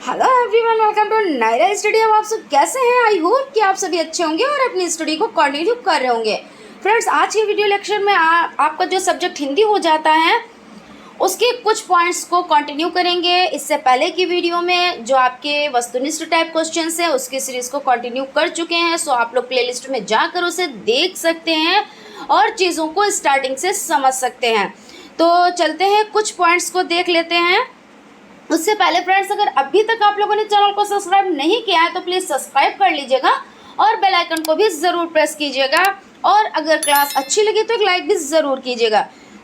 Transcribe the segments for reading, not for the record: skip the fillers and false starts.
Hello everyone, welcome to Naira study. अब आप सब कैसे हैं? आई होप कि आप सभी अच्छे होंगे और अपनी स्टडी को कंटिन्यू कर रहे होंगे। फ्रेंड्स, आज के वीडियो लेक्चर में आपका जो सब्जेक्ट हिंदी हो जाता है उसके कुछ पॉइंट्स को कंटिन्यू करेंगे। इससे पहले की वीडियो में जो आपके वस्तुनिष्ठ टाइप क्वेश्चंस है उसकी सीरीज को कंटिन्यू कर चुके हैं, सो आप लोग प्लेलिस्ट में जाकर उसे देख सकते हैं और चीज़ों को स्टार्टिंग से समझ सकते हैं। तो चलते हैं, कुछ पॉइंट्स को देख लेते हैं। उससे पहले फ्रेंड्स, अगर अभी तक आप लोगों ने चैनल को सब्सक्राइब नहीं किया है तो प्लीज़ सब्सक्राइब कर लीजिएगा और बेल आइकन को भी ज़रूर प्रेस कीजिएगा, और अगर क्लास अच्छी लगी तो एक लाइक भी ज़रूर कीजिएगा।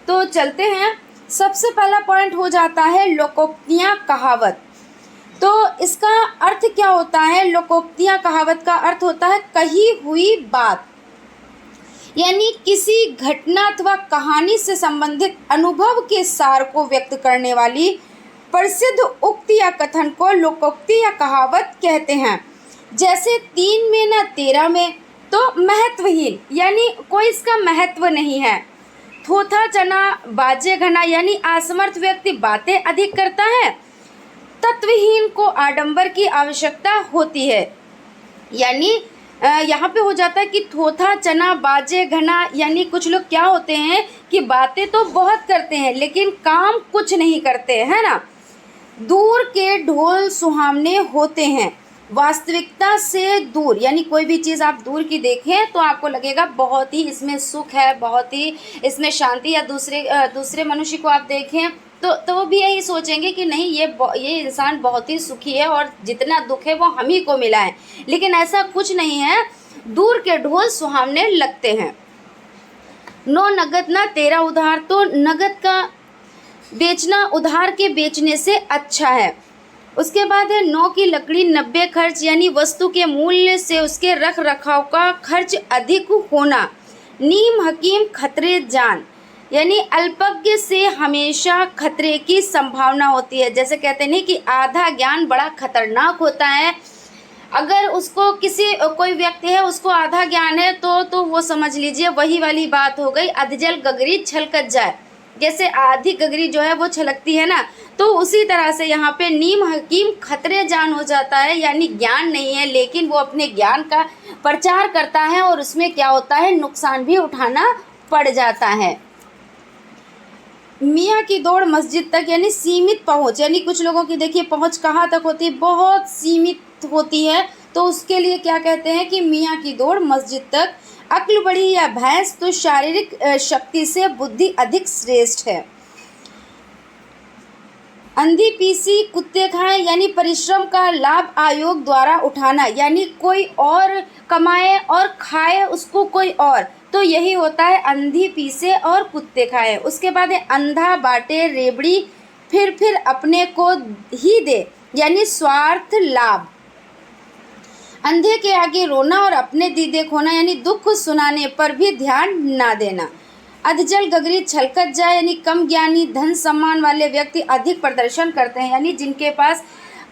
तो चलते हैं, सबसे पहला पॉइंट हो जाता है लोकोक्तियाँ कहावत। तो इसका अर्थ क्या होता है? लोकोक्तियाँ कहावत का अर्थ होता है कही हुई बात, यानी किसी घटना अथवा कहानी से संबंधित अनुभव के सार को व्यक्त करने वाली प्रसिद्ध उक्ति या कथन को लोकोक्ति या कहावत कहते हैं। जैसे 3 में न 13 में, तो महत्वहीन यानी कोई इसका महत्व नहीं है। थोथा चना बाजे घना, यानी असमर्थ व्यक्ति बातें अधिक करता है। तत्वहीन को आडंबर की आवश्यकता होती है, यानी यहाँ पे हो जाता है कि थोथा चना बाजे घना, यानी कुछ लोग क्या होते हैं कि बातें तो बहुत करते हैं लेकिन काम कुछ नहीं करते, है ना। दूर के ढोल सुहावने होते हैं, वास्तविकता से दूर, यानी कोई भी चीज़ आप दूर की देखें तो आपको लगेगा बहुत ही इसमें सुख है, बहुत ही इसमें शांति, या दूसरे मनुष्य को आप देखें तो वो भी यही सोचेंगे कि नहीं, ये इंसान बहुत ही सुखी है और जितना दुख है वो हम ही को मिला है। लेकिन ऐसा कुछ नहीं है, दूर के ढोल सुहावने लगते हैं। 9 नगद ना 13 उधार, तो नगद का बेचना उधार के बेचने से अच्छा है। उसके बाद है 9 की लकड़ी 90 खर्च, यानी वस्तु के मूल्य से उसके रख रखाव का खर्च अधिक होना। नीम हकीम खतरे जान, यानी अल्पज्ञ से हमेशा खतरे की संभावना होती है। जैसे कहते नहीं कि आधा ज्ञान बड़ा खतरनाक होता है। अगर उसको कोई व्यक्ति है उसको आधा ज्ञान है तो वो समझ लीजिए वही वाली बात हो गई, अधजल गगरी छलकत जाए। जैसे आधी गगरी जो है वो छलकती है ना, तो उसी तरह से यहाँ पे नीम हकीम खतरे जान हो जाता है, यानी ज्ञान नहीं है लेकिन वो अपने ज्ञान का प्रचार करता है और उसमें क्या होता है, नुकसान भी उठाना पड़ जाता है। मियाँ की दौड़ मस्जिद तक, यानी सीमित पहुँच, यानी कुछ लोगों की देखिए पहुँच कहाँ तक होती है, बहुत सीमित होती है, तो उसके लिए क्या कहते हैं कि मियाँ की दौड़ मस्जिद तक। अक्ल बड़ी या भैंस, तो शारीरिक शक्ति से बुद्धि अधिक श्रेष्ठ है। अंधी पीसी कुत्ते खाएं, यानी परिश्रम का लाभ आयोग द्वारा उठाना, यानी कोई और कमाए और खाए उसको कोई और, तो यही होता है अंधी पीसे और कुत्ते खाए। उसके बाद है अंधा बाटे रेबड़ी फिर अपने को ही दे, यानी स्वार्थ लाभ। अंधे के आगे रोना और अपने दीदे खोना, यानी दुख सुनाने पर भी ध्यान ना देना। अधजल गगरी छलकत जाए, यानी कम ज्ञानी धन सम्मान वाले व्यक्ति अधिक प्रदर्शन करते हैं, यानी जिनके पास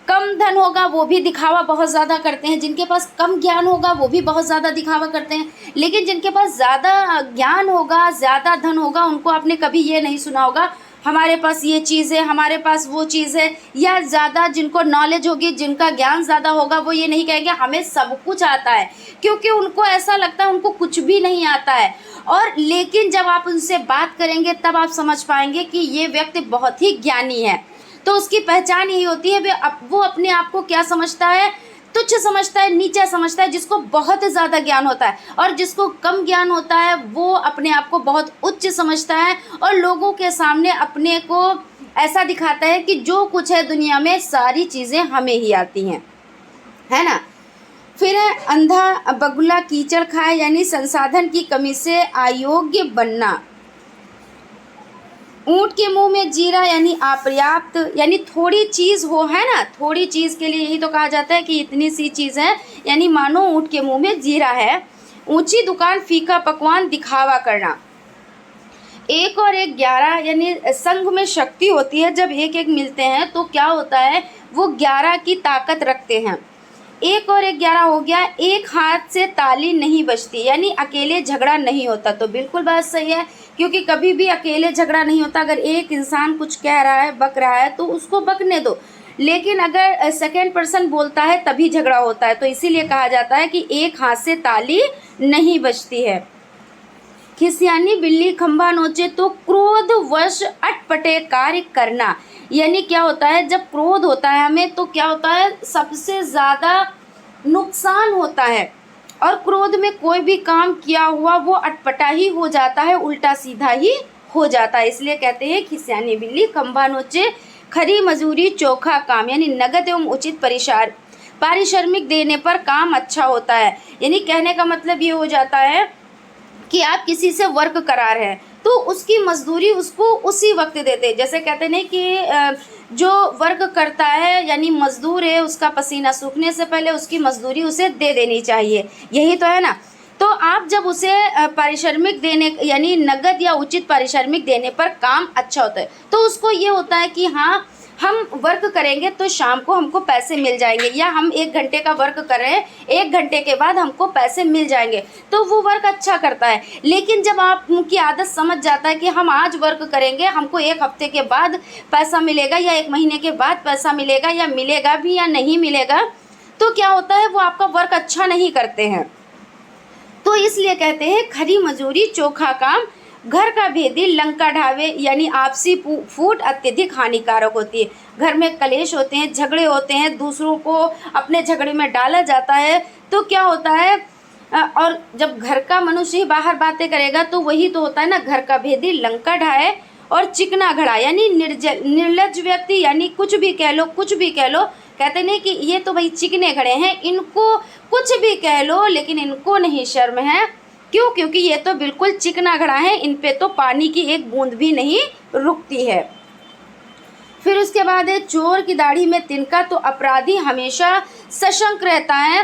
कम धन होगा वो भी दिखावा बहुत ज़्यादा करते हैं, जिनके पास कम ज्ञान होगा वो भी बहुत ज़्यादा दिखावा करते हैं। लेकिन जिनके पास ज़्यादा ज्ञान होगा, ज़्यादा धन होगा, उनको आपने कभी ये नहीं सुना होगा हमारे पास ये चीज़ है, हमारे पास वो चीज़ है। या ज़्यादा जिनको नॉलेज होगी, जिनका ज्ञान ज़्यादा होगा, वो ये नहीं कहेंगे हमें सब कुछ आता है, क्योंकि उनको ऐसा लगता है उनको कुछ भी नहीं आता है। और लेकिन जब आप उनसे बात करेंगे तब आप समझ पाएंगे कि ये व्यक्ति बहुत ही ज्ञानी है। तो उसकी पहचान यही होती है, वो अपने आप को क्या समझता है, तुच्छ समझता है, नीचा समझता है। जिसको बहुत ज़्यादा ज्ञान होता है और जिसको कम ज्ञान होता है वो अपने आप को बहुत उच्च समझता है और लोगों के सामने अपने को ऐसा दिखाता है कि जो कुछ है दुनिया में सारी चीज़ें हमें ही आती हैं, है ना। फिर है अंधा बगुला कीचड़ खाए, यानी संसाधन की कमी से अयोग्य बनना। ऊँट के मुंह में जीरा, यानी अपर्याप्त, यानी थोड़ी चीज़ हो, है ना, थोड़ी चीज़ के लिए यही तो कहा जाता है कि इतनी सी चीज़ है, यानी मानो ऊँट के मुंह में जीरा है। ऊंची दुकान फीका पकवान दिखावा करना। 1 और 1 11, यानी संघ में शक्ति होती है। जब 1 1 मिलते हैं तो क्या होता है, वो 11 की ताकत रखते हैं। 1 और 1 11 हो गया। एक हाथ से ताली नहीं बजती, यानी अकेले झगड़ा नहीं होता। तो बिल्कुल बात सही है, क्योंकि कभी भी अकेले झगड़ा नहीं होता। अगर एक इंसान कुछ कह रहा है, बक रहा है, तो उसको बकने दो, लेकिन अगर सेकेंड पर्सन बोलता है तभी झगड़ा होता है। तो इसीलिए कहा जाता है कि एक हाथ से ताली नहीं बजती है। खिसियानी बिल्ली खंभा नोचे तो क्रोधवश अटपटे कार्य करना, यानी क्या होता है, जब क्रोध होता है हमें तो क्या होता है, सबसे ज़्यादा नुकसान होता है और क्रोध में कोई भी काम किया हुआ वो अटपटा ही हो जाता है, उल्टा सीधा ही हो जाता है। इसलिए कहते हैं खिसियानी बिल्ली खंभा नोचे, खरी मजूरी चोखा काम, यानी नगद एवं उचित पारिश्रमिक देने पर काम अच्छा होता है। यानी कहने का मतलब ये हो जाता है कि आप किसी से वर्क करा रहे हैं तो उसकी मजदूरी उसको उसी वक्त देते। जैसे कहते नहीं कि जो वर्क करता है यानी मजदूर है, उसका पसीना सूखने से पहले उसकी मजदूरी उसे दे देनी चाहिए, यही तो है ना। तो आप जब उसे पारिश्रमिक देने यानी नगद या उचित पारिश्रमिक देने पर काम अच्छा होता है, तो उसको ये होता है कि हाँ हम वर्क करेंगे तो शाम को हमको पैसे मिल जाएंगे, या हम 1 घंटे का वर्क कर रहे हैं 1 घंटे के बाद हमको पैसे मिल जाएंगे, तो वो वर्क अच्छा करता है। लेकिन जब आप उनकी आदत समझ जाता है कि हम आज वर्क करेंगे, हमको 1 हफ्ते के बाद पैसा मिलेगा या 1 महीने के बाद पैसा मिलेगा, या मिलेगा भी या नहीं मिलेगा, तो क्या होता है, वो आपका वर्क अच्छा नहीं करते हैं। तो इसलिए कहते हैं खरी मजूरी चोखा काम, घर का भेदी लंका ढावे, यानी आपसी फूट अत्यधिक हानिकारक होती है। घर में कलेश होते हैं, झगड़े होते हैं, दूसरों को अपने झगड़े में डाला जाता है, तो क्या होता है, और जब घर का मनुष्य ही बाहर बातें करेगा तो वही तो होता है ना, घर का भेदी लंका ढाए और चिकना घड़ा, यानी निर्लज्ज व्यक्ति, यानी कुछ भी कह लो, कुछ भी कह लो, कहते नहीं कि ये तो भाई चिकने घड़े हैं, इनको कुछ भी कह लो लेकिन इनको नहीं शर्म है। क्यों? क्योंकि ये तो बिल्कुल चिकना घड़ा है, इन पे तो पानी की एक बूंद भी नहीं रुकती है। फिर उसके बाद है चोर की दाढ़ी में तिनका, तो अपराधी हमेशा सशंक रहता है।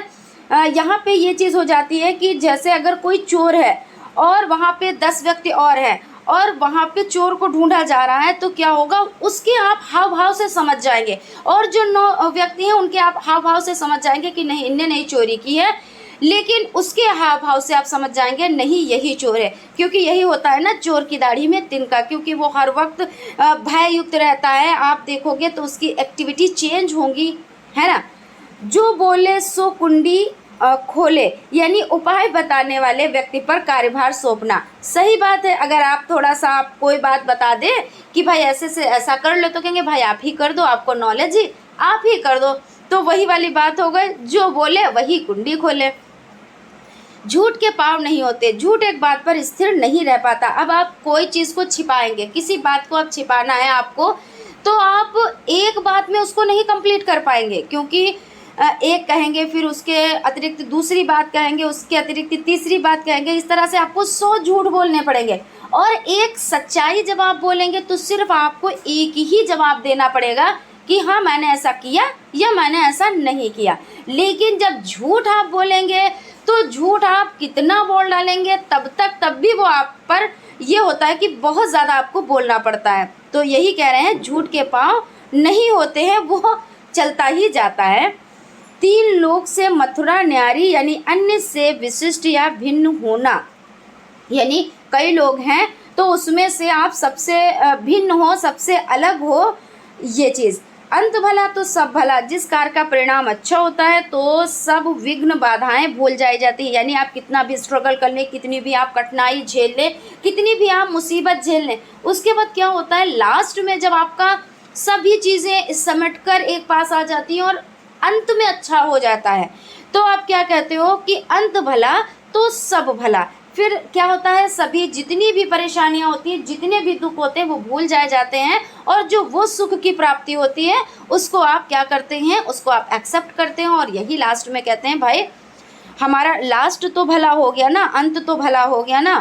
यहाँ पे ये चीज़ हो जाती है कि जैसे अगर कोई चोर है और वहाँ पे 10 व्यक्ति और हैं और वहाँ पे चोर को ढूंढा जा रहा है, तो क्या होगा, उसके आप हाव भाव से समझ जाएंगे, और जो 9 व्यक्ति हैं उनके आप हाव भाव से समझ जाएंगे कि नहीं इनने नहीं चोरी की है, लेकिन उसके हाव भाव से आप समझ जाएंगे नहीं यही चोर है। क्योंकि यही होता है ना चोर की दाढ़ी में तिनका, क्योंकि वो हर वक्त भय युक्त रहता है। आप देखोगे तो उसकी एक्टिविटी चेंज होंगी, है ना। जो बोले सो कुंडी खोले, यानी उपाय बताने वाले व्यक्ति पर कार्यभार सौंपना। सही बात है, अगर आप थोड़ा सा आप कोई बात बता दे कि भाई ऐसे से ऐसा कर लो, तो कहेंगे भाई आप ही कर दो, आपको नॉलेज ही, आप ही कर दो। तो वही वाली बात हो गई, जो बोले वही कुंडी खोले। झूठ के पाँव नहीं होते, झूठ एक बात पर स्थिर नहीं रह पाता। अब आप कोई चीज़ को छिपाएंगे, किसी बात को आप छिपाना है आपको, तो आप एक बात में उसको नहीं कंप्लीट कर पाएंगे, क्योंकि एक कहेंगे फिर उसके अतिरिक्त दूसरी बात कहेंगे, उसके अतिरिक्त तीसरी बात कहेंगे, इस तरह से आपको 100 झूठ बोलने पड़ेंगे। और एक सच्चाई जब आप बोलेंगे तो सिर्फ आपको एक ही जवाब देना पड़ेगा कि हाँ मैंने ऐसा किया या मैंने ऐसा नहीं किया। लेकिन जब झूठ आप बोलेंगे तो झूठ आप कितना बोल डालेंगे तब भी वो आप पर ये होता है कि बहुत ज़्यादा आपको बोलना पड़ता है। तो यही कह रहे हैं झूठ के पाँव नहीं होते हैं, वो चलता ही जाता है। 3 लोक से मथुरा न्यारी, यानी अन्य से विशिष्ट या भिन्न होना, यानी कई लोग हैं तो उसमें से आप सबसे भिन्न हो, सबसे अलग हो, ये चीज़। अंत भला तो सब भला, जिस कार्य का परिणाम अच्छा होता है तो सब विघ्न बाधाएं भूल जाई जाती है। यानी आप कितना भी स्ट्रगल कर लें, कितनी भी आप कठिनाई झेल लें, कितनी भी आप मुसीबत झेल लें, उसके बाद क्या होता है, लास्ट में जब आपका सभी चीज़ें समेट कर एक पास आ जाती हैं और अंत में अच्छा हो जाता है, तो आप क्या कहते हो कि अंत भला तो सब भला। फिर क्या होता है, सभी जितनी भी परेशानियां होती हैं, जितने भी दुख होते हैं वो भूल जाए जाते हैं, और जो वो सुख की प्राप्ति होती है उसको आप क्या करते हैं, उसको आप एक्सेप्ट करते हैं। और यही लास्ट में कहते हैं भाई हमारा लास्ट तो भला हो गया ना, अंत तो भला हो गया ना।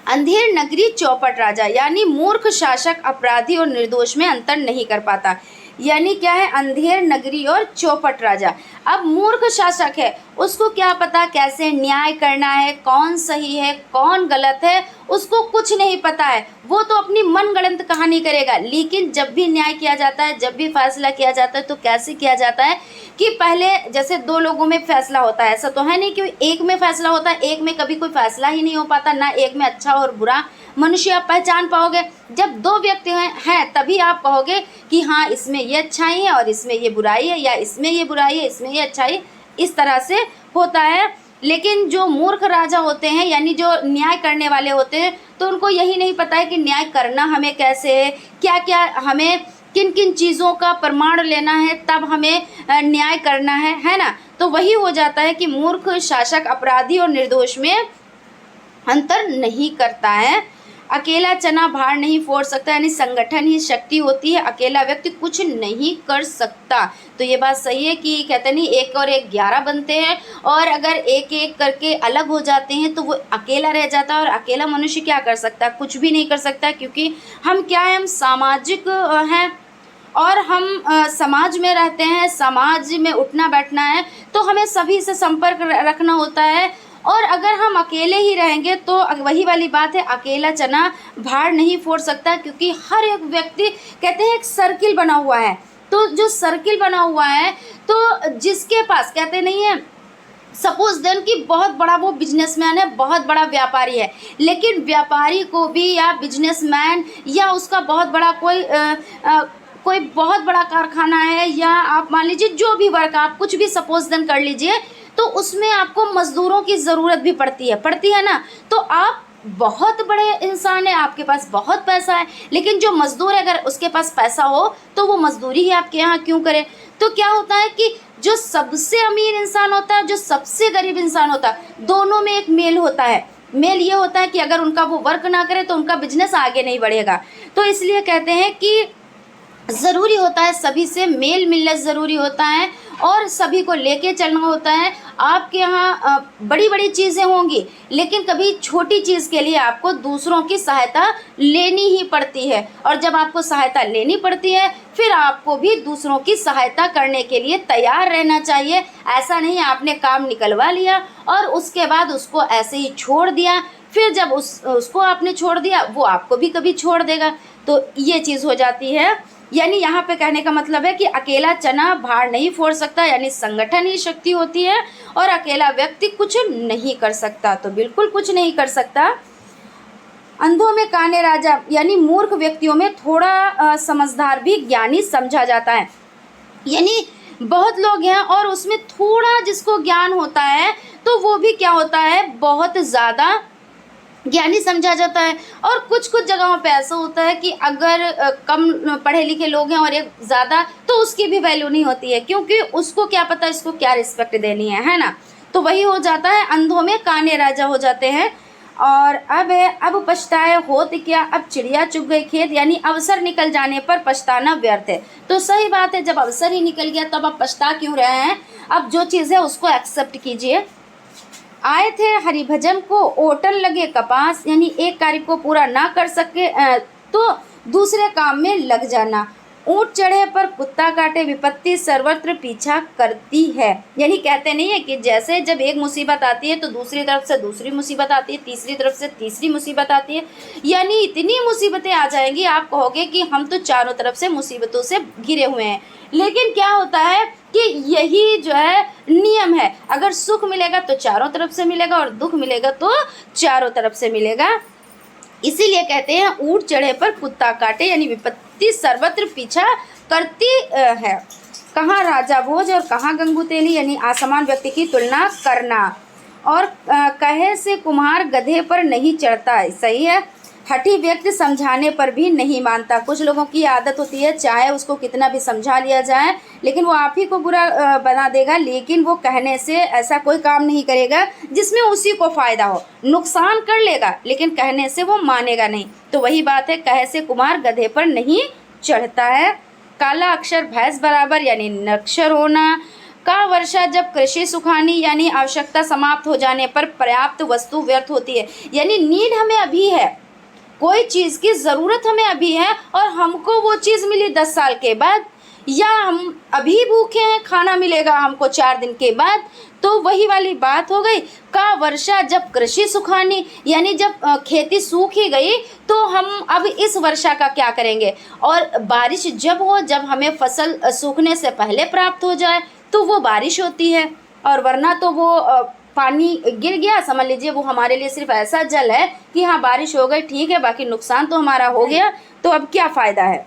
अंधेर नगरी चौपट राजा, यानी मूर्ख शासक अपराधी और निर्दोष में अंतर नहीं कर पाता। यानी क्या है, अंधेर नगरी और चौपट राजा। अब मूर्ख शासक है, उसको क्या पता कैसे न्याय करना है, कौन सही है कौन गलत है, उसको कुछ नहीं पता है। वो तो अपनी मनगढ़ंत कहानी करेगा। लेकिन जब भी न्याय किया जाता है, जब भी फैसला किया जाता है, तो कैसे किया जाता है कि पहले जैसे दो लोगों में फैसला होता है, ऐसा तो है नहीं कि एक में फैसला होता है, एक में कभी कोई फैसला ही नहीं हो पाता, ना एक में अच्छा और बुरा मनुष्य आप पहचान पाओगे। जब दो व्यक्ति हैं तभी आप कहोगे कि हाँ इसमें ये अच्छाई है और इसमें ये बुराई है, या इसमें ये बुराई है इसमें ये अच्छाई, इस तरह से होता है। लेकिन जो मूर्ख राजा होते हैं, यानी जो न्याय करने वाले होते हैं, तो उनको यही नहीं पता है कि न्याय करना हमें कैसे है, क्या क्या हमें किन किन चीज़ों का प्रमाण लेना है, तब हमें न्याय करना है ना। तो वही हो जाता है कि मूर्ख शासक अपराधी और निर्दोष में अंतर नहीं करता है। अकेला चना भार नहीं फोड़ सकता, यानी संगठन ही शक्ति होती है, अकेला व्यक्ति कुछ नहीं कर सकता। तो ये बात सही है कि कहते नहीं एक और एक 11 बनते हैं, और अगर एक एक करके अलग हो जाते हैं तो वो अकेला रह जाता है। और अकेला मनुष्य क्या कर सकता है, कुछ भी नहीं कर सकता, क्योंकि हम क्या है, हम सामाजिक हैं और हम समाज में रहते हैं, समाज में उठना बैठना है, तो हमें सभी से संपर्क रखना होता है। और अगर हम अकेले ही रहेंगे तो वही वाली बात है, अकेला चना भार नहीं फोड़ सकता, क्योंकि हर एक व्यक्ति कहते हैं एक सर्किल बना हुआ है। तो जो सर्किल बना हुआ है, तो जिसके पास कहते नहीं है, सपोज देन कि बहुत बड़ा वो बिजनेसमैन है, बहुत बड़ा व्यापारी है, लेकिन व्यापारी को भी या बिजनेसमैन या उसका बहुत बड़ा कोई बहुत बड़ा कारखाना है, या आप मान लीजिए जो भी वर्क आप कुछ भी सपोज देन कर लीजिए, तो उसमें आपको मज़दूरों की ज़रूरत भी पड़ती है ना। तो आप बहुत बड़े इंसान हैं, आपके पास बहुत पैसा है, लेकिन जो मज़दूर है अगर उसके पास पैसा हो तो वो मज़दूरी ही आपके यहाँ क्यों करे। तो क्या होता है कि जो सबसे अमीर इंसान होता है, जो सबसे गरीब इंसान होता है, दोनों में एक मेल होता है। मेल ये होता है कि अगर उनका वो वर्क ना करे तो उनका बिजनेस आगे नहीं बढ़ेगा। तो इसलिए कहते हैं कि ज़रूरी होता है सभी से मेल मिलना ज़रूरी होता है, और सभी को लेके चलना होता है। आपके यहाँ बड़ी बड़ी चीज़ें होंगी, लेकिन कभी छोटी चीज़ के लिए आपको दूसरों की सहायता लेनी ही पड़ती है, और जब आपको सहायता लेनी पड़ती है फिर आपको भी दूसरों की सहायता करने के लिए तैयार रहना चाहिए। ऐसा नहीं आपने काम निकलवा लिया और उसके बाद उसको ऐसे ही छोड़ दिया, फिर जब उसको आपने छोड़ दिया वो आपको भी कभी छोड़ देगा। तो ये चीज़ हो जाती है। यानी यहाँ पे कहने का मतलब है कि अकेला चना भार नहीं फोड़ सकता, यानी संगठन ही शक्ति होती है, और अकेला व्यक्ति कुछ नहीं कर सकता, तो बिल्कुल कुछ नहीं कर सकता। अंधों में काने राजा, यानी मूर्ख व्यक्तियों में थोड़ा समझदार भी ज्ञानी समझा जाता है। यानी बहुत लोग हैं और उसमें थोड़ा जिसको ज्ञान होता है तो वो भी क्या होता है, बहुत ज़्यादा ज्ञानी समझा जाता है। और कुछ कुछ जगहों पे ऐसा होता है कि अगर कम पढ़े लिखे लोग हैं और एक ज़्यादा, तो उसकी भी वैल्यू नहीं होती है, क्योंकि उसको क्या पता इसको क्या रिस्पेक्ट देनी है ना। तो वही हो जाता है, अंधों में काने राजा हो जाते हैं। और अब पछताए होत क्या, अब चिड़िया चुग गई खेत, यानी अवसर निकल जाने पर पछताना व्यर्थ है। तो सही बात है, जब अवसर ही निकल गया तब आप पछता क्यों रहे हैं। अब जो चीज़ है उसको एक्सेप्ट कीजिए। आए थे हरिभजन को ओटन लगे कपास, यानी एक कार्य को पूरा ना कर सके तो दूसरे काम में लग जाना। ऊंट चढ़े पर कुत्ता काटे, विपत्ति सर्वत्र पीछा करती है। यानी कहते नहीं है कि जैसे जब एक मुसीबत आती है तो दूसरी तरफ से दूसरी मुसीबत आती है, तीसरी तरफ से तीसरी मुसीबत आती है, यानी इतनी मुसीबतें आ जाएंगी आप कहोगे कि हम तो चारों तरफ से मुसीबतों से घिरे हुए हैं। लेकिन क्या होता है कि यही जो है नियम है, अगर सुख मिलेगा तो चारों तरफ से मिलेगा और दुख मिलेगा तो चारों तरफ से मिलेगा। इसीलिए कहते हैं ऊंट चढ़े पर कुत्ता काटे, यानी विपत्ति सर्वत्र पीछा करती है। कहाँ राजा भोज और कहाँ गंगू तेली, यानी असमान व्यक्ति की तुलना करना। और कहे से कुम्हार गधे पर नहीं चढ़ता, सही है। हठी व्यक्ति समझाने पर भी नहीं मानता। कुछ लोगों की आदत होती है चाहे उसको कितना भी समझा लिया जाए लेकिन वो आप ही को बुरा बना देगा, लेकिन वो कहने से ऐसा कोई काम नहीं करेगा जिसमें उसी को फ़ायदा हो, नुकसान कर लेगा लेकिन कहने से वो मानेगा नहीं। तो वही बात है, कहे से कुम्हार गधे पर नहीं चढ़ता है। काला अक्षर भैंस बराबर, यानी निरक्षर होना। का वर्षा जब कृषि सुखानी, यानी आवश्यकता समाप्त हो जाने पर पर्याप्त वस्तु व्यर्थ होती है। यानी नीड हमें अभी है, कोई चीज़ की ज़रूरत हमें अभी है और हमको वो चीज़ मिली 10 साल के बाद, या हम अभी भूखे हैं, खाना मिलेगा हमको 4 दिन के बाद। तो वही वाली बात हो गई। का वर्षा जब कृषि सुखानी, यानी जब खेती सूख ही गई तो हम अब इस वर्षा का क्या करेंगे। और बारिश जब हो, जब हमें फसल सूखने से पहले प्राप्त हो जाए तो वो बारिश होती है, और वरना तो वो पानी गिर गया, समझ लीजिए वो हमारे लिए सिर्फ ऐसा जल है कि हाँ बारिश हो गई ठीक है, बाकी नुकसान तो हमारा हो गया, तो अब क्या फ़ायदा है।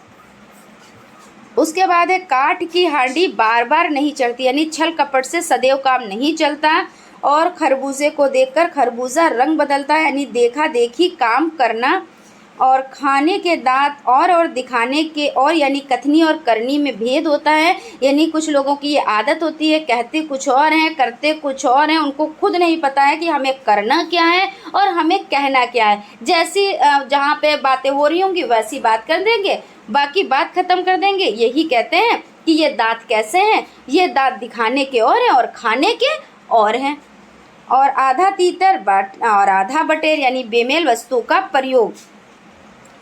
उसके बाद है काठ की हांडी बार बार नहीं चढ़ती, यानी छल कपट से सदैव काम नहीं चलता। और खरबूजे को देखकर खरबूजा रंग बदलता है, यानी देखा देखी काम करना। और खाने के दांत और दिखाने के और, यानी कथनी और करनी में भेद होता है। यानी कुछ लोगों की ये आदत होती है, कहते कुछ और हैं करते कुछ और हैं, उनको खुद नहीं पता है कि हमें करना क्या है और हमें कहना क्या है। जैसी जहाँ पे बातें हो रही होंगी वैसी बात कर देंगे, बाकी बात ख़त्म कर देंगे। यही कहते हैं कि ये दांत कैसे हैं, ये दांत दिखाने के और हैं और खाने के और हैं। और आधा तीतर और आधा बटेर, यानी बेमेल वस्तु का प्रयोग,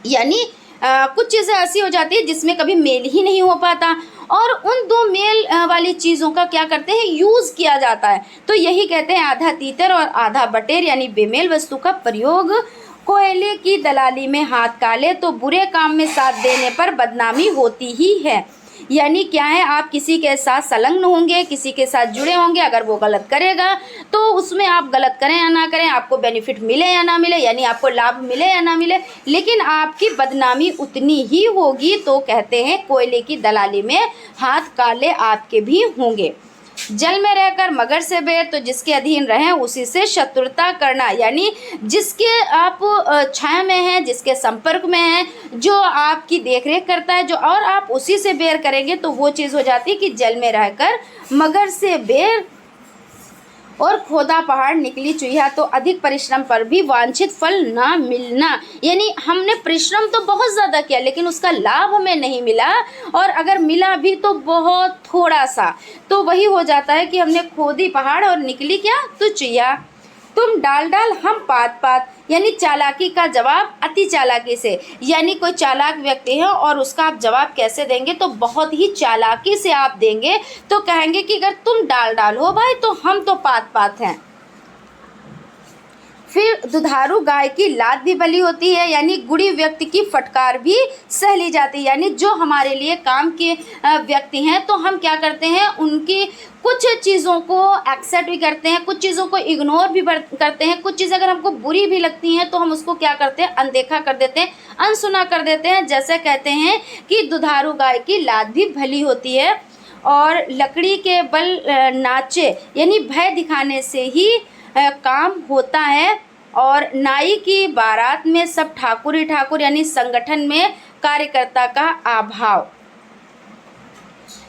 यानी कुछ चीज़ें ऐसी हो जाती है जिसमें कभी मेल ही नहीं हो पाता, और उन दो मेल वाली चीज़ों का क्या करते हैं, यूज़ किया जाता है। तो यही कहते हैं आधा तीतर और आधा बटेर, यानी बेमेल वस्तु का प्रयोग। कोयले की दलाली में हाथ काले तो बुरे काम में साथ देने पर बदनामी होती ही है। यानी क्या है, आप किसी के साथ संलग्न होंगे, किसी के साथ जुड़े होंगे, अगर वो गलत करेगा तो उसमें आप गलत करें या ना करें, आपको बेनिफिट मिले या ना मिले, यानी आपको लाभ मिले या ना मिले, लेकिन आपकी बदनामी उतनी ही होगी। तो कहते हैं कोयले की दलाली में हाथ काले आपके भी होंगे। जल में रहकर मगर से बैर, तो जिसके अधीन रहें उसी से शत्रुता करना, यानी जिसके आप छाया में हैं, जिसके संपर्क में हैं, जो आपकी देखरेख करता है, जो और आप उसी से बैर करेंगे तो वो चीज़ हो जाती है कि जल में रहकर मगर से बैर। और खोदा पहाड़ निकली चुहिया, तो अधिक परिश्रम पर भी वांछित फल ना मिलना, यानी हमने परिश्रम तो बहुत ज़्यादा किया लेकिन उसका लाभ हमें नहीं मिला, और अगर मिला भी तो बहुत थोड़ा सा। तो वही हो जाता है कि हमने खोदी पहाड़ और निकली क्या, तो चुहिया। तुम डाल डाल हम पात पात, यानी चालाकी का जवाब अति चालाकी से, यानी कोई चालाक व्यक्ति है और उसका आप जवाब कैसे देंगे, तो बहुत ही चालाकी से आप देंगे। तो कहेंगे कि अगर तुम डाल डाल हो भाई तो हम तो पात पात हैं। फिर दुधारू गाय की लात भी भली होती है, यानी गुड़ी व्यक्ति की फटकार भी सह ली जाती है। यानी जो हमारे लिए काम के व्यक्ति हैं तो हम क्या करते हैं, उनकी कुछ चीज़ों को एक्सेप्ट भी करते हैं, कुछ चीज़ों को इग्नोर भी करते हैं। कुछ चीज़ें अगर हमको बुरी भी लगती हैं तो हम उसको क्या करते हैं, अनदेखा कर देते हैं, अनसुना कर देते हैं। जैसे कहते हैं कि दुधारू गाय की लात भी भली होती है। और लकड़ी के बल नाचे, यानी भय दिखाने से ही काम होता है। और नाई की बारात में सब ठाकुर ही ठाकुर, यानी संगठन में कार्यकर्ता का अभाव।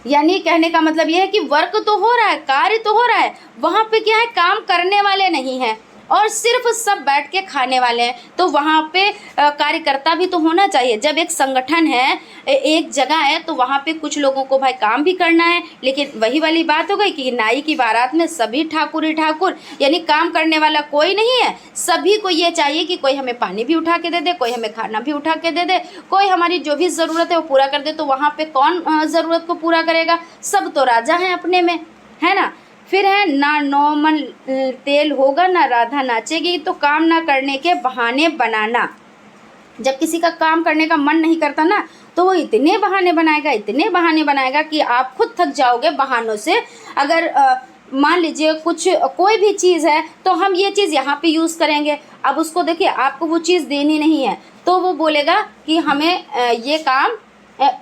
यानी कहने का मतलब यह है कि वर्क तो हो रहा है, कार्य तो हो रहा है, वहाँ पे क्या है, काम करने वाले नहीं हैं और सिर्फ सब बैठ के खाने वाले हैं। तो वहाँ पे कार्यकर्ता भी तो होना चाहिए। जब एक संगठन है, एक जगह है, तो वहाँ पे कुछ लोगों को भाई काम भी करना है। लेकिन वही वाली बात हो गई कि नाई की बारात में सभी ठाकुर ही ठाकुर, यानी काम करने वाला कोई नहीं है। सभी को ये चाहिए कि कोई हमें पानी भी उठा के दे दे, कोई हमें खाना भी उठा के दे दे, कोई हमारी जो भी ज़रूरत है वो पूरा कर दे। तो वहाँ पे कौन ज़रूरत को पूरा करेगा, सब तो राजा हैं अपने में, है ना। फिर है ना नौ मन तेल होगा ना राधा नाचेगी, तो काम ना करने के बहाने बनाना। जब किसी का काम करने का मन नहीं करता ना तो वो इतने बहाने बनाएगा, इतने बहाने बनाएगा कि आप खुद थक जाओगे बहानों से। अगर मान लीजिए कोई भी चीज़ है तो हम ये चीज़ यहाँ पे यूज़ करेंगे, अब उसको देखिए आपको वो चीज़ देनी नहीं है तो वो बोलेगा कि हमें ये काम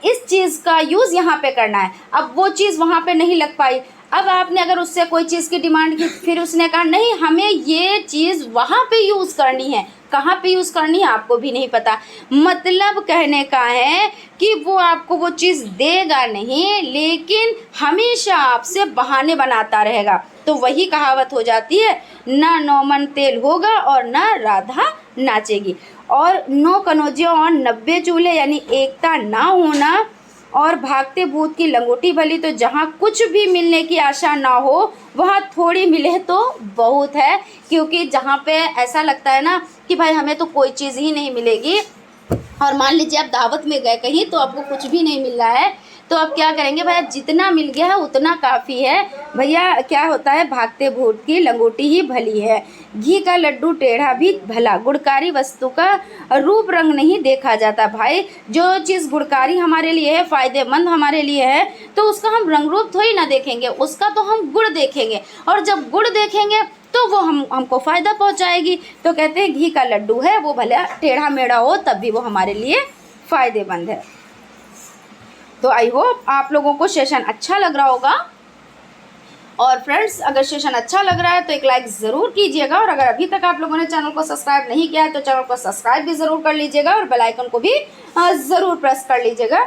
इस चीज़ का यूज़ यहाँ पे करना है। अब वो चीज़ वहाँ पे नहीं लग पाई, अब आपने अगर उससे कोई चीज़ की डिमांड की, फिर उसने कहा नहीं हमें ये चीज़ वहाँ पे यूज़ करनी है, कहाँ पे यूज़ करनी है आपको भी नहीं पता। मतलब कहने का है कि वो आपको वो चीज़ देगा नहीं, लेकिन हमेशा आपसे बहाने बनाता रहेगा। तो वही कहावत हो जाती है, ना 9 मन तेल होगा और ना राधा नाचेगी। और 9 कनौजियों और 90 चूल्हे, यानी एकता ना होना। और भागते भूत की लंगोटी भली, तो जहाँ कुछ भी मिलने की आशा ना हो वहाँ थोड़ी मिले तो बहुत है। क्योंकि जहाँ पे ऐसा लगता है ना कि भाई हमें तो कोई चीज़ ही नहीं मिलेगी, और मान लीजिए आप दावत में गए कहीं तो आपको कुछ भी नहीं मिल रहा है, तो अब क्या करेंगे भैया, जितना मिल गया है उतना काफ़ी है भैया। क्या होता है, भागते भूत की लंगोटी ही भली है, घी का लड्डू टेढ़ा भी भला, गुणकारी वस्तु का रूप रंग नहीं देखा जाता। भाई जो चीज़ गुणकारी हमारे लिए है, फ़ायदेमंद हमारे लिए है, तो उसका हम रंग रूप थोड़ी ना देखेंगे, उसका तो हम गुण देखेंगे, और जब गुण देखेंगे तो वो हमको फ़ायदा पहुंचाएगी। तो कहते हैं घी का लड्डू है, वो भले टेढ़ा मेढ़ा हो तब भी वो हमारे लिए फ़ायदेमंद है। तो आई होप आप लोगों को सेशन अच्छा लग रहा होगा। और फ्रेंड्स, अगर सेशन अच्छा लग रहा है तो एक लाइक ज़रूर कीजिएगा, और अगर अभी तक आप लोगों ने चैनल को सब्सक्राइब नहीं किया है तो चैनल को सब्सक्राइब भी ज़रूर कर लीजिएगा, और बेल आइकन को भी ज़रूर प्रेस कर लीजिएगा।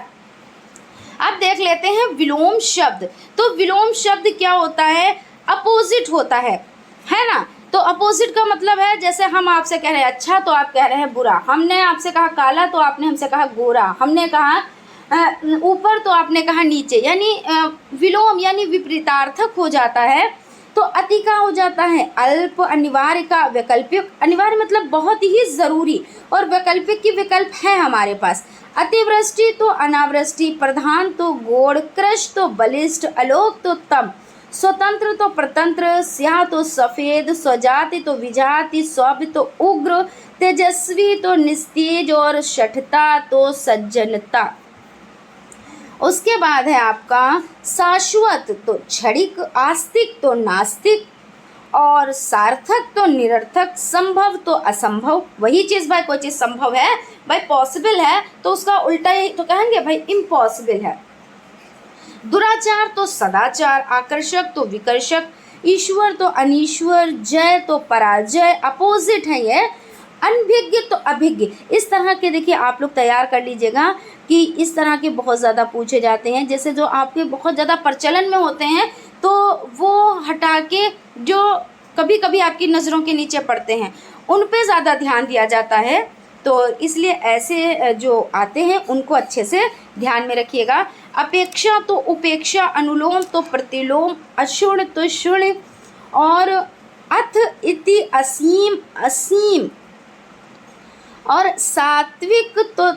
अब देख लेते हैं विलोम शब्द। तो विलोम शब्द क्या होता है, अपोजिट होता है ना। तो अपोजिट का मतलब है, जैसे हम आपसे कह रहे हैं अच्छा तो आप कह रहे हैं बुरा, हमने आपसे कहा काला तो आपने हमसे कहा गोरा, हमने कहा ऊपर तो आपने कहा नीचे, यानी विलोम यानी विपरीतार्थक हो जाता है। तो अति का हो जाता है अल्प, अनिवार्य का वैकल्पिक, अनिवार्य मतलब बहुत ही ज़रूरी, और वैकल्पिक की विकल्प है हमारे पास। अतिवृष्टि तो अनावृष्टि, प्रधान तो गौड़, कृश तो बलिष्ठ, अलोक तो तम, स्वतंत्र तो प्रतंत्र, स्याह तो सफ़ेद, स्वजाति तो विजाति, सौभ्य तो उग्र, तेजस्वी तो निस्तेज, और शठता तो सज्जनता। उसके बाद है आपका शाश्वत तो क्षणिक, आस्तिक तो नास्तिक, और सार्थक तो निरर्थक, संभव तो असंभव। वही चीज़ भाई, कोई चीज़ संभव है भाई, पॉसिबल है, तो उसका उल्टा ही तो कहेंगे भाई इम्पॉसिबल है। दुराचार तो सदाचार, आकर्षक तो विकर्षक, ईश्वर तो अनीश्वर, जय तो पराजय, अपोजिट है ये। अनभिज्ञ तो अभिज्ञ। इस तरह के देखिए आप लोग तैयार कर लीजिएगा कि इस तरह के बहुत ज़्यादा पूछे जाते हैं, जैसे जो आपके बहुत ज़्यादा प्रचलन में होते हैं तो वो हटा के जो कभी कभी आपकी नज़रों के नीचे पड़ते हैं उन पे ज़्यादा ध्यान दिया जाता है। तो इसलिए ऐसे जो आते हैं उनको अच्छे से ध्यान में रखिएगा। अपेक्षा तो उपेक्षा, अनुलोम तो प्रतिलोम, अशुण तो शुण, और अथ इति असीम असीम, और सात्विक तो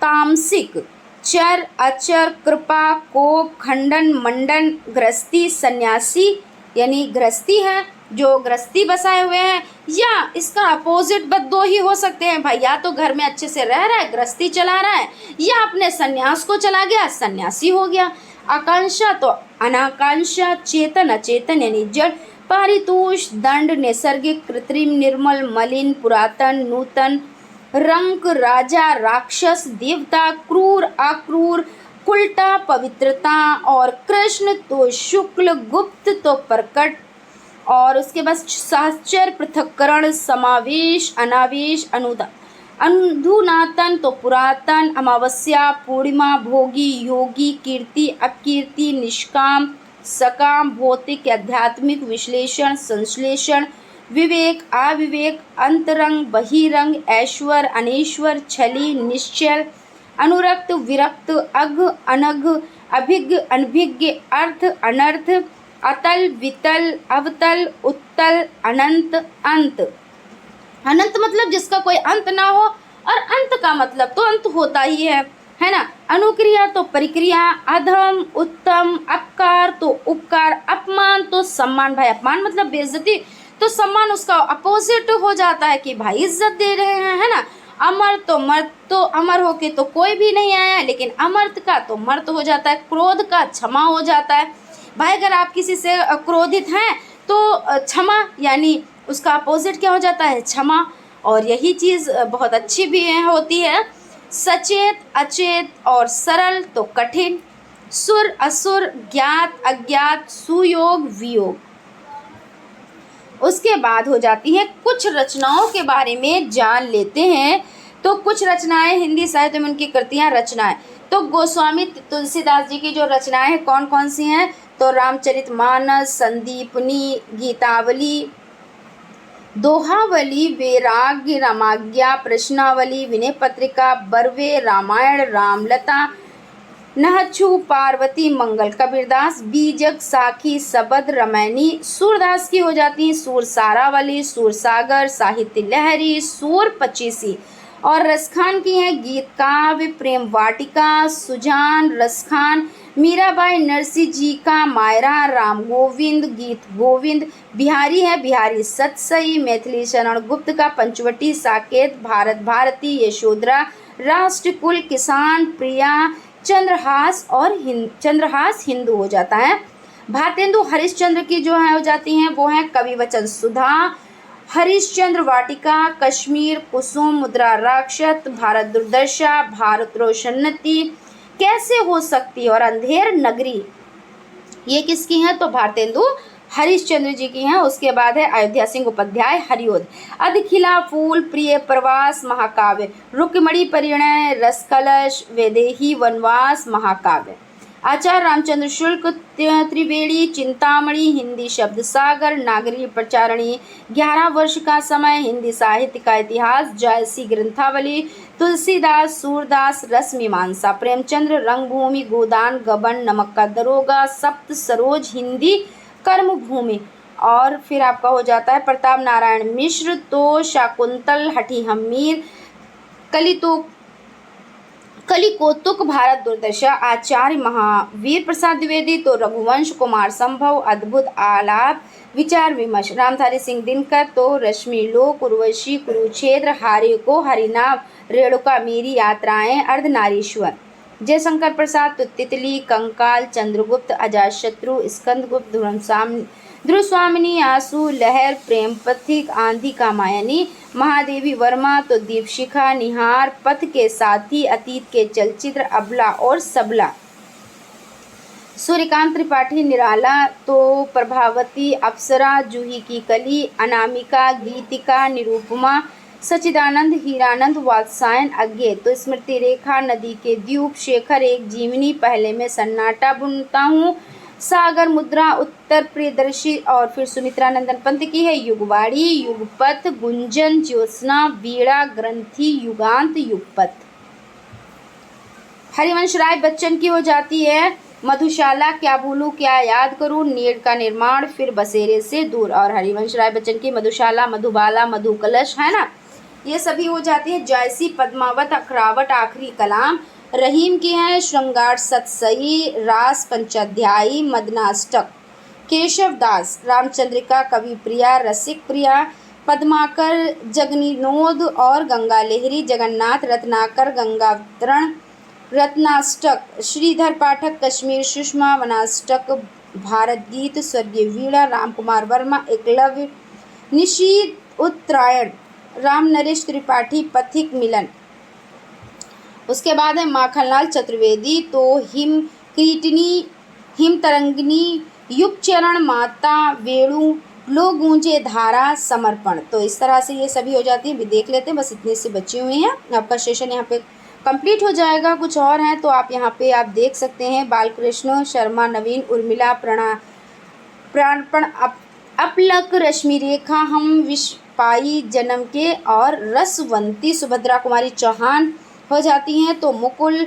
तामसिक, चर अचर, कृपा, कोप, खंडन, मंडन, गृहस्थी, सन्यासी यानी गृहस्थी है जो गृहस्थी बसाए हुए हैं, या इसका अपोजिट बस दो ही हो सकते हैं भाई, या तो घर में अच्छे से रह रहा है गृहस्थी चला रहा है, या अपने सन्यास को चला गया सन्यासी हो गया। आकांक्षा तो अनाकांक्षा, चेतन अचेतन यानी जड़, पारितोष, दंड, नैसर्गिक, कृत्रिम, निर्मल, मलिन, पुरातन, नूतन, रंक, राजा, राक्षस, देवता, क्रूर, अक्रूर, कुल्टा, पवित्रता, और कृष्ण तो शुक्ल, गुप्त तो प्रकट, और उसके बाद साचर, पृथक्करण, समावेश, अनावेश, अनुधुनातन तो पुरातन, अमावस्या, पूर्णिमा, भोगी, योगी, कीर्ति, अकीर्ति, निष्काम, सकाम, भौतिक, आध्यात्मिक, विश्लेषण, संश्लेषण, विवेक, अविवेक, अंतरंग, बहिरंग, ऐश्वर, अनेश्वर, छली, निश्चल, अनुरक्त, विरक्त, अघ, अनघ, अभिज्ञ, अनभिज्ञ, अर्थ, अनर्थ, अतल, वितल, अवतल, उत्तल, अनंत, अंत। अनंत मतलब जिसका कोई अंत ना हो, और अंत का मतलब तो अंत होता ही है ना। अनुक्रिया तो परिक्रिया, अधम, उत्तम, अपकार तो उपकार, अपमान तो सम्मान। भाई अपमान मतलब बेइज्जती, तो सम्मान उसका अपोजिट हो जाता है कि भाई इज्जत दे रहे हैं, है ना। अमर तो मर्त, तो अमर होके तो कोई भी नहीं आया, लेकिन अमर्त का तो मर्त हो जाता है। क्रोध का क्षमा हो जाता है। भाई अगर आप किसी से क्रोधित हैं तो क्षमा यानी उसका अपोजिट क्या हो जाता है, क्षमा। और यही चीज़ बहुत अच्छी भी होती है। सचेत, अचेत, और सरल तो कठिन, सुर, असुर, ज्ञात, अज्ञात, सुयोग, वियोग। उसके बाद हो जाती है कुछ रचनाओं के बारे में जान लेते हैं। तो कुछ रचनाएं हिंदी साहित्य में उनकी कृतियां, रचनाएं। तो गोस्वामी तुलसीदास जी की जो रचनाएं हैं कौन कौन सी हैं, तो रामचरितमानस, संदीपनी, गीतावली, दोहावली, वैराग्य, रामाज्ञा, प्रश्नावली, विनय पत्रिका, बरवे, रामायण, रामलता, नहछु, पार्वती, मंगल, कबीरदास, बीजक, साखी, सबद, रमैनी। सूरदास की हो जाती हैं सूर सारावली, सूर सागर, साहित्य लहरी, सूर पचीसी, और रसखान की हैं गीत काव्य, प्रेम वाटिका, सुजान, रसखान, मीराबाई, नरसिंह जी का मायरा, राम गोविंद, गीत गोविंद, बिहारी है बिहारी सतसई, मैथिली शरण गुप्त का पंचवटी, साकेत, भारत भारती, यशोधरा, राष्ट्रकुल, किसान, प्रिया, चंद्रहास और चंद्रहास हिंदू हो जाता है। भारतेंदु हरिश्चंद्र की जो है हो जाती हैं वो है कवि वचन सुधा, हरिश्चंद्र वाटिका, कश्मीर, कुसुम, मुद्रा राक्षस, भारत दुर्दशा, भारत रोशन्नति, कैसे हो सकती और अंधेर नगरी, ये किसकी हैं तो भारतेंदु हरिश्चंद्र जी की हैं। उसके बाद है अयोध्या सिंह उपाध्याय, हरिओद, अधखिला फूल, प्रिय प्रवास, महाकाव्य, रुक्मणी परिणय, रसकलश, वैदेही वनवास, महाकाव्य, आचार्य रामचंद्र शुक्ल, त्रिवेणी, चिंतामणि, हिंदी शब्द सागर, नागरी प्रचारणी, 11 वर्ष का समय, हिंदी साहित्य का इतिहास, जायसी ग्रंथावली, तुलसीदास, सूरदास, रस मीमांसा, प्रेमचंद्र, रंगभूमि, गोदान, गबन, नमक का दरोगा, सप्त सरोज, हिंदी कर्मभूमि, और फिर आपका हो जाता है प्रताप नारायण मिश्र तो शाकुंतल, हठी हमीर, कलिकोतुक, भारत दुर्दशा, आचार्य महावीर प्रसाद द्विवेदी तो रघुवंश, कुमार संभव, अद्भुत आलाप, विचार विमर्श, रामधारी सिंह दिनकर तो रश्मि लोक, उर्वशी, कुरुक्षेत्र, हारे को हरिनाम, रेणुका, मेरी यात्राएं, अर्धनारीश्वर, जयशंकर प्रसाद तो तितली, कंकाल, चंद्रगुप्त, अजातशत्रु, स्कंदगुप्त, ध्रुवस्वामिनी, आंसू, लहर, प्रेम पथिक, आंधी कामायनी, महादेवी वर्मा तो दीपशिखा, निहार, पथ के साथी, अतीत के चलचित्र, अबला और सबला, सूर्यकांत त्रिपाठी, निराला तो प्रभावती, अप्सरा, जूही की कली, अनामिका, गीतिका, निरूपमा, सच्चिदानंद, हीरानंद, वात्सायन, अज्ञे तो स्मृति रेखा, नदी के द्वीप, शेखर, एक जीवनी, पहले में सन्नाटा बुनता हूँ, सागर, मुद्रा, उत्तर प्रियदर्शी, और फिर सुमित्रा नंदन पंत की है युगवाड़ी, युगपथ, गुंजन, ज्योत्सना, वीणा, ग्रंथि, युगांत, युगपथ। हरिवंश राय बच्चन की हो जाती है मधुशाला, क्या भूलूं क्या याद करूं, नीड़ का निर्माण, फिर बसेरे से दूर, और हरिवंश राय बच्चन की मधुशाला, मधुबाला, मधुकलश है ना, ये सभी हो जाती है। जयसी, पद्मावत, अखरावट, आखिरी कलाम, रहीम की है श्रृंगार सतसई, रास पंचाध्यायी, मदनाष्टक, केशव दास, रामचंद्रिका, कवि प्रिया, रसिक प्रिया, पद्माकर, जगनीनोद और गंगा लहरी, जगन्नाथ, रत्नाकर, गंगावतरण, रत्नाष्टक, श्रीधर पाठक, कश्मीर सुषमा, वनाष्टक, भारत गीत, स्वर्गीय वीणा, रामकुमार वर्मा, एकलव्य, निशीद, उत्तरायण, राम नरेश त्रिपाठी, पथिक, मिलन। उसके बाद है माखनलाल चतुर्वेदी तो हिम कीटनी, हिम तरंगिनी, युग चरण, माता, वेणु, लो गूंजे धारा, समर्पण, तो इस तरह से ये सभी हो जाती है। भी देख लेते हैं, बस इतने से बची हुई हैं। आपका सेशन यहाँ पे कंप्लीट हो जाएगा। कुछ और हैं तो आप यहाँ पे आप देख सकते हैं। बालकृष्ण शर्मा, नवीन, उर्मिला, प्राणपण, अपलक, रश्मि रेखा, हम विश्व पाई जन्म के, और रसवंती, सुभद्रा कुमारी चौहान हो जाती हैं। तो मुकुल,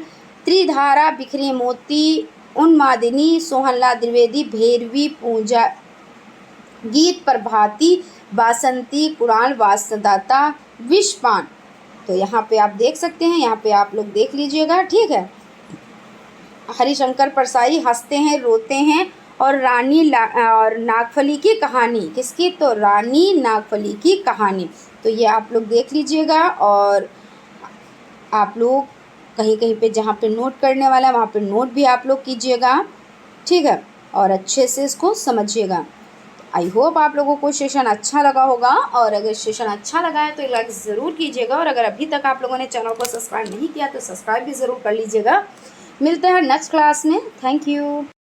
त्रिधारा, बिखरे मोती, उन्मादिनी, सोहनलाल द्विवेदी, भैरवी, पूजा, गीत प्रभाती, बासंती, कुणाल, वासदाता, विषपान, तो यहाँ पे आप देख सकते हैं। यहाँ पे आप लोग देख लीजिएगा, ठीक है। हरिशंकर परसाई, हंसते हैं रोते हैं, और रानी और नागफली की कहानी, किसकी तो रानी नागफली की कहानी, तो ये आप लोग देख लीजिएगा। और आप लोग कहीं कहीं पे जहाँ पे नोट करने वाला है वहाँ पे नोट भी आप लोग कीजिएगा, ठीक है, और अच्छे से इसको समझिएगा। आई होप आप लोगों को सेशन अच्छा लगा होगा, और अगर सेशन अच्छा लगा है तो लाइक ज़रूर कीजिएगा, और अगर अभी तक आप लोगों ने चैनल को सब्सक्राइब नहीं किया तो सब्सक्राइब भी ज़रूर कर लीजिएगा। मिलते हैं नेक्स्ट क्लास में। Thank you.